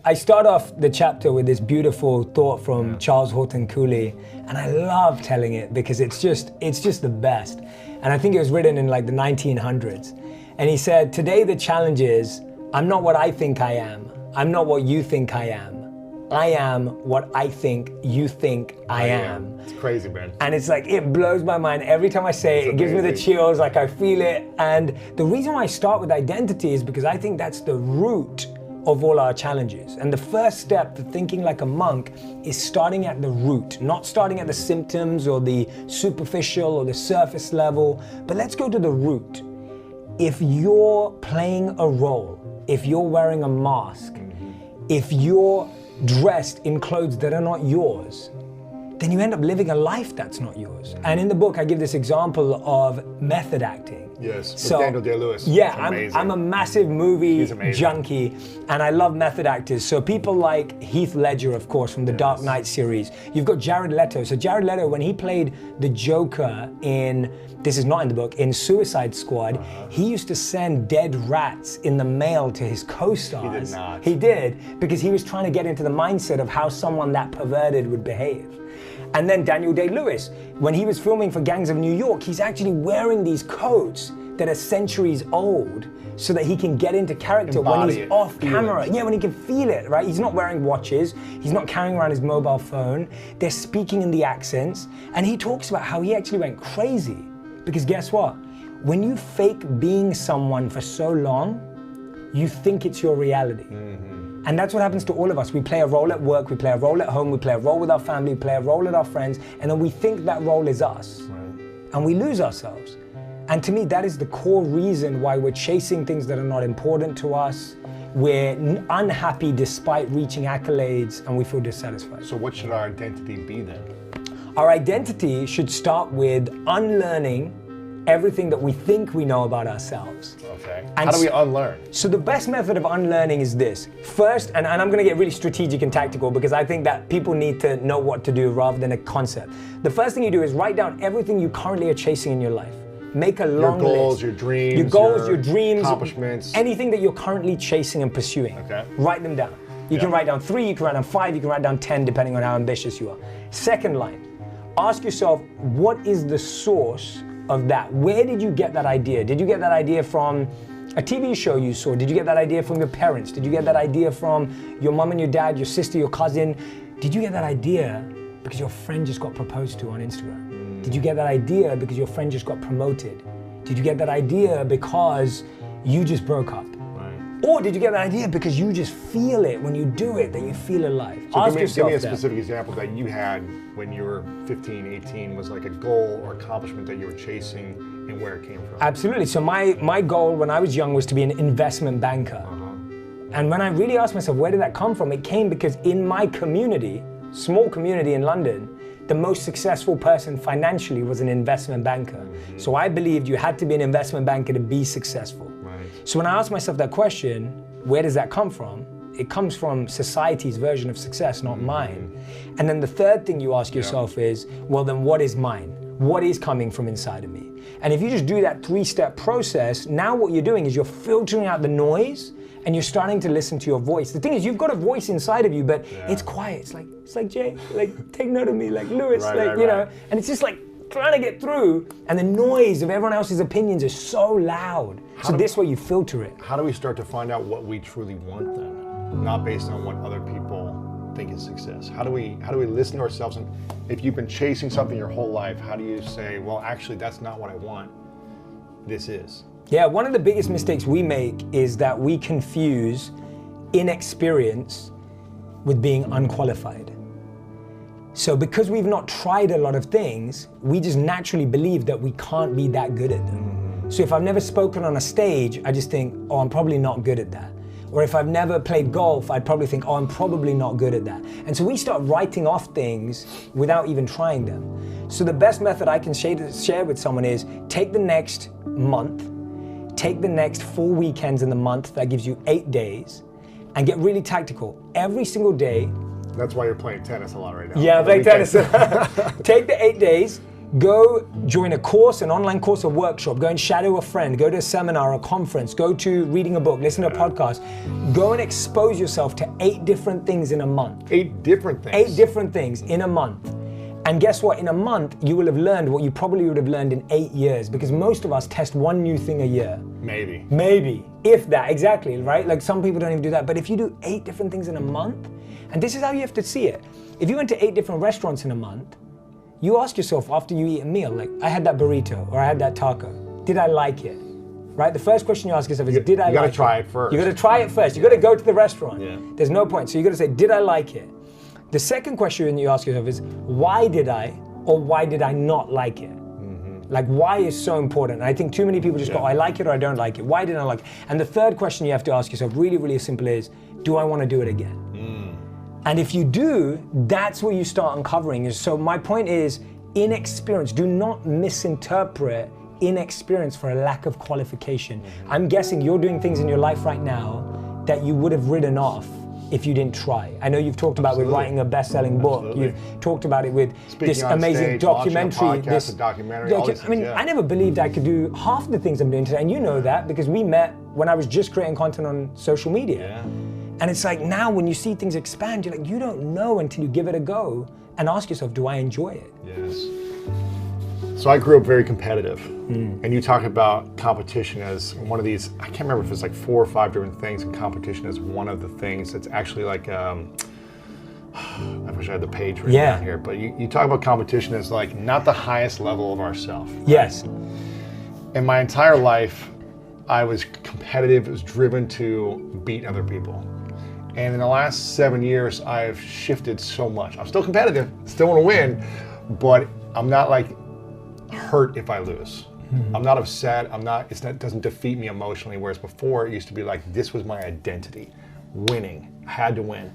I start off the chapter with this beautiful thought from Charles Horton Cooley, and I love telling it because it's just the best. And I think it was written in like the 1900s. And he said, today the challenge is, I'm not what I think I am. I'm not what you think I am. I am what I think you think I am. It's crazy, man. And it's like, it blows my mind every time I say it. It gives me the chills, like I feel it. And the reason why I start with identity is because I think that's the root of all our challenges. And the first step to thinking like a monk is starting at the root, not starting at the symptoms or the superficial or the surface level, but let's go to the root. If you're playing a role, if you're wearing a mask, if you're dressed in clothes that are not yours, then you end up living a life that's not yours. And in the book, I give this example of method acting. Yes, so, with Daniel Day-Lewis. Yeah, I'm a massive movie junkie, and I love method actors. So people like Heath Ledger, of course, from the Dark Knight series. You've got Jared Leto. So Jared Leto, when he played the Joker in, this is not in the book, in Suicide Squad, he used to send dead rats in the mail to his co-stars. He did not. He did, because he was trying to get into the mindset of how someone that perverted would behave. And then Daniel Day-Lewis, when he was filming for Gangs of New York, he's actually wearing these coats that are centuries old so that he can get into character when he's off camera. Yeah, when he can feel it, right? He's not wearing watches. He's not carrying around his mobile phone. They're speaking in the accents. And he talks about how he actually went crazy. Because guess what? When you fake being someone for so long, you think it's your reality. And that's what happens to all of us. We play a role at work, we play a role at home, we play a role with our family, we play a role with our friends, and then we think that role is us. And we lose ourselves. And to me, that is the core reason why we're chasing things that are not important to us. We're unhappy despite reaching accolades, and we feel dissatisfied. So what should our identity be then? Our identity should start with unlearning everything that we think we know about ourselves. Okay. How do we unlearn? So the best method of unlearning is this. First, and I'm gonna get really strategic and tactical because I think that people need to know what to do rather than a concept. The first thing you do is write down everything you currently are chasing in your life. Make a long list. Your goals, your dreams. Your goals, your dreams. Accomplishments. Anything that you're currently chasing and pursuing. Okay. Write them down. You can write down 3, you can write down 5, you can write down 10, depending on how ambitious you are. Second line, ask yourself, what is the source of that? Where did you get that idea? Did you get that idea from a TV show you saw? Did you get that idea from your parents? Did you get that idea from your mom and your dad, your sister, your cousin? Did you get that idea because your friend just got proposed to on Instagram? Did you get that idea because your friend just got promoted? Did you get that idea because you just broke up? Or did you get that idea because you just feel it when you do it, that you feel alive? So ask give me a specific example that you had when you were 15, 18, was like a goal or accomplishment that you were chasing and where it came from. Absolutely. So my goal when I was young was to be an investment banker. And when I really asked myself, where did that come from? It came because in my community, small community in London, the most successful person financially was an investment banker. So I believed you had to be an investment banker to be successful. So when I asked myself that question, where does that come from? It comes from society's version of success, not mine. And then the third thing you ask yourself is, well, then what is mine? What is coming from inside of me? And if you just do that 3-step process, now what you're doing is you're filtering out the noise and you're starting to listen to your voice. The thing is, you've got a voice inside of you, but it's quiet. It's like Jay, like take note of me, like Lewis, you know, and it's just like trying to get through, and the noise of everyone else's opinions is so loud. So this way you filter it. How do we start to find out what we truly want then? Not based on what other people think is success. How do we listen to ourselves? And if you've been chasing something your whole life, how do you say, well, actually that's not what I want, this is? Yeah, one of the biggest mistakes we make is that we confuse inexperience with being unqualified. So because we've not tried a lot of things, we just naturally believe that we can't be that good at them. So if I've never spoken on a stage, I just think, oh, I'm probably not good at that. Or if I've never played golf, I'd probably think, oh, I'm probably not good at that. And so we start writing off things without even trying them. So the best method I can share with someone is take the next month, take the next 4 weekends in the month, that gives you 8 days, and get really tactical. Every single day. That's why you're playing tennis a lot right now. Yeah, I'm playing tennis. Take the 8 days, Go join a course, an online course, a workshop, go and shadow a friend, go to a seminar, a conference, go to reading a book, listen to a podcast. Go and expose yourself to 8 different things in a month. 8 different things? 8 different things in a month. And guess what? In a month, you will have learned what you probably would have learned in 8 years, because most of us test one new thing a year. Maybe. Maybe, if that, exactly, right? Like some people don't even do that. But if you do 8 different things in a month, and this is how you have to see it. If you went to 8 different restaurants in a month, you ask yourself after you eat a meal, like, I had that burrito or I had that taco. Did I like it? Right? The first question you ask yourself is, did I like it? You gotta try it first. You gotta try it first. You gotta go to the restaurant. Yeah. There's no point. So you gotta say, did I like it? The second question you ask yourself is, why did I or why did I not like it? Like, why is so important? And I think too many people just go, I like it or I don't like it. Why didn't I like it? And the third question you have to ask yourself, really, really simple, is, do I want to do it again? And if you do, that's where you start uncovering. So my point is, inexperience. Do not misinterpret inexperience for a lack of qualification. I'm guessing you're doing things in your life right now that you would have written off if you didn't try. I know you've talked about with writing a best-selling book. You've talked about it with this amazing documentary. I mean, I never believed I could do half the things I'm doing today, and you know that because we met when I was just creating content on social media. And it's like now when you see things expand, you're like, you don't know until you give it a go and ask yourself, do I enjoy it? Yes. So I grew up very competitive, and you talk about competition as one of these, I can't remember if it's like 4 or 5 different things, and competition is one of the things that's actually like, I wish I had the page written down here, but you talk about competition as like not the highest level of ourself. Right? Yes. In my entire life, I was competitive, was driven to beat other people. And in the last 7 years, I've shifted so much. I'm still competitive, still want to win, but I'm not like hurt if I lose. I'm not upset. It doesn't defeat me emotionally. Whereas before, it used to be like this was my identity, winning. I had to win.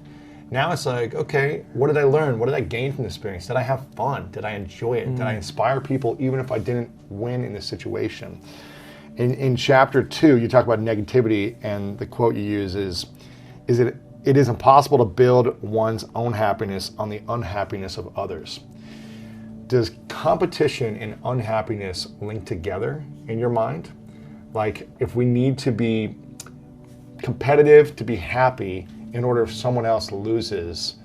Now it's like, okay, what did I learn? What did I gain from this experience? Did I have fun? Did I enjoy it? Did I inspire people even if I didn't win in this situation? In chapter 2, you talk about negativity, and the quote you use is it is impossible to build one's own happiness on the unhappiness of others. Does competition and unhappiness link together in your mind? Like, if we need to be competitive to be happy in order if someone else loses,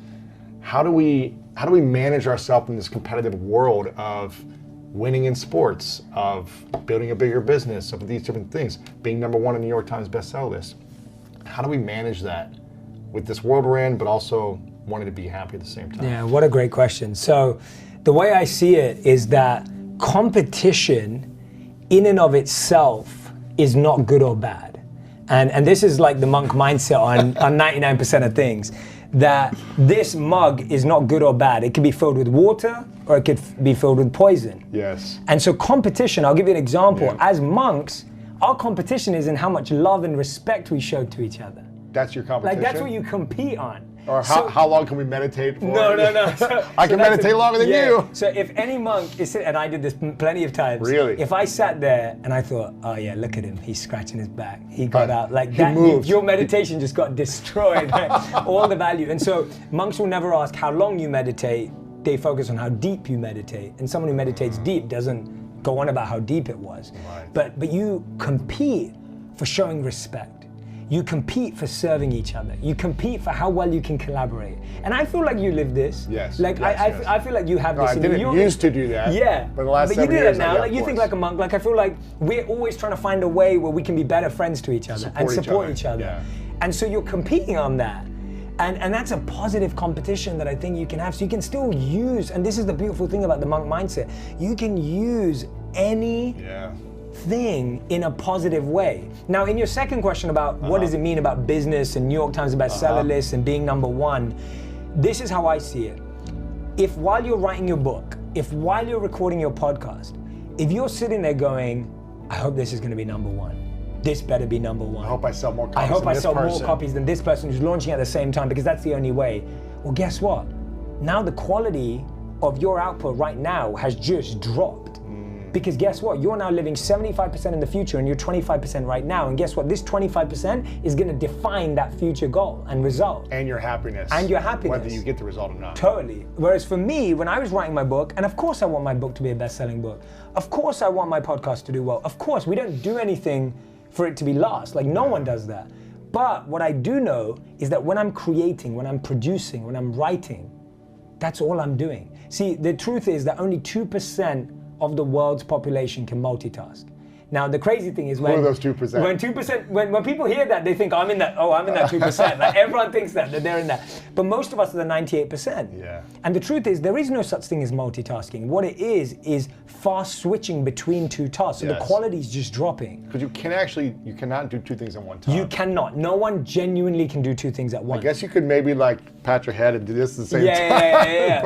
how do we manage ourselves in this competitive world of winning in sports, of building a bigger business, of these different things, being #1 on the New York Times bestseller list? How do we manage that with this world we're in, but also wanting to be happy at the same time? Yeah, what a great question. So the way I see it is that competition in and of itself is not good or bad. And this is like the monk mindset on 99% of things, that this mug is not good or bad. It can be filled with water or it could be filled with poison. Yes. And so competition, I'll give you an example. As monks, our competition is in how much love and respect we show to each other. That's your competition? Like, that's what you compete on. Or how long can we meditate for? No. I can meditate longer than you. So if any monk is sitting, and I did this plenty of times. Really? If I sat there and I thought, oh yeah, look at him, he's scratching his back. He got out like he that. moved. Your meditation just got destroyed. Right? All the value. And so monks will never ask how long you meditate. They focus on how deep you meditate. And someone who meditates deep doesn't go on about how deep it was. Right. But you compete for showing respect. You compete for serving each other. You compete for how well you can collaborate. And I feel like you live this. Yes. Like yes. I feel like you have this. I didn't used to do that. Yeah. But the last but 7 you do years, that now. Like you think like a monk. Like I feel like we're always trying to find a way where we can be better friends to each other and support each other. Yeah. And so you're competing on that. And that's a positive competition that I think you can have. So you can still use, and this is the beautiful thing about the monk mindset, you can use any thing in a positive way. Now, in your second question about what does it mean about business and New York Times bestseller lists and being #1, this is how I see it. If while you're writing your book, if while you're recording your podcast, if you're sitting there going, I hope this is going to be #1. This better be #1. I hope I sell more copies I hope than I this sell person. more copies than this person who's launching at the same time, because that's the only way. Well, guess what? Now the quality of your output right now has just dropped. Because guess what? You're now living 75% in the future and you're 25% right now. And guess what? This 25% is going to define that future goal and result. And your happiness. And your happiness. Whether you get the result or not. Totally. Whereas for me, when I was writing my book, and of course I want my book to be a best-selling book. Of course I want my podcast to do well. Of course, we don't do anything for it to be lost. Like, no one does that. But what I do know is that when I'm creating, when I'm producing, when I'm writing, that's all I'm doing. See, the truth is that only 2% of the world's population can multitask. Now, the crazy thing is when— Who are those 2%? When people hear that, they think, I'm in that 2%. Like, everyone thinks that they're in that. But most of us are the 98%. Yeah. And the truth is, there is no such thing as multitasking. What it is fast switching between two tasks. So the quality is just dropping. Because you cannot do two things at one time. You cannot. No one genuinely can do two things at once. I guess you could maybe like pat your head and do this at the same time. Yeah.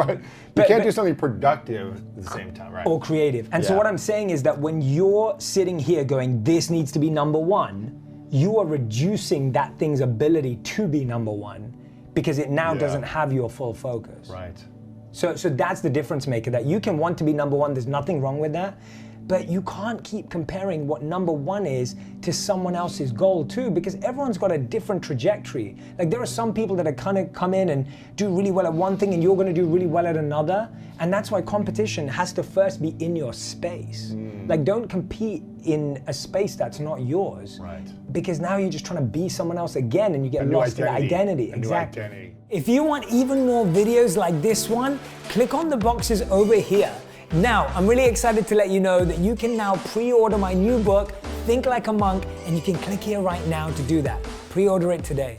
But you can't do something productive at the same time, right? Or creative. And so what I'm saying is that when you're sitting here going, this needs to be number one, you are reducing that thing's ability to be number one because it now doesn't have your full focus. Right. So that's the difference maker, that you can want to be number one, there's nothing wrong with that, but you can't keep comparing what number one is to someone else's goal too, because everyone's got a different trajectory. Like, there are some people that are kind of come in and do really well at one thing and you're going to do really well at another. And that's why competition has to first be in your space. Like, don't compete in a space that's not yours. Right. Because now you're just trying to be someone else again and you get lost in the identity. Exactly. New identity. If you want even more videos like this one, click on the boxes over here. Now, I'm really excited to let you know that you can now pre-order my new book, Think Like a Monk, and you can click here right now to do that. Pre-order it today.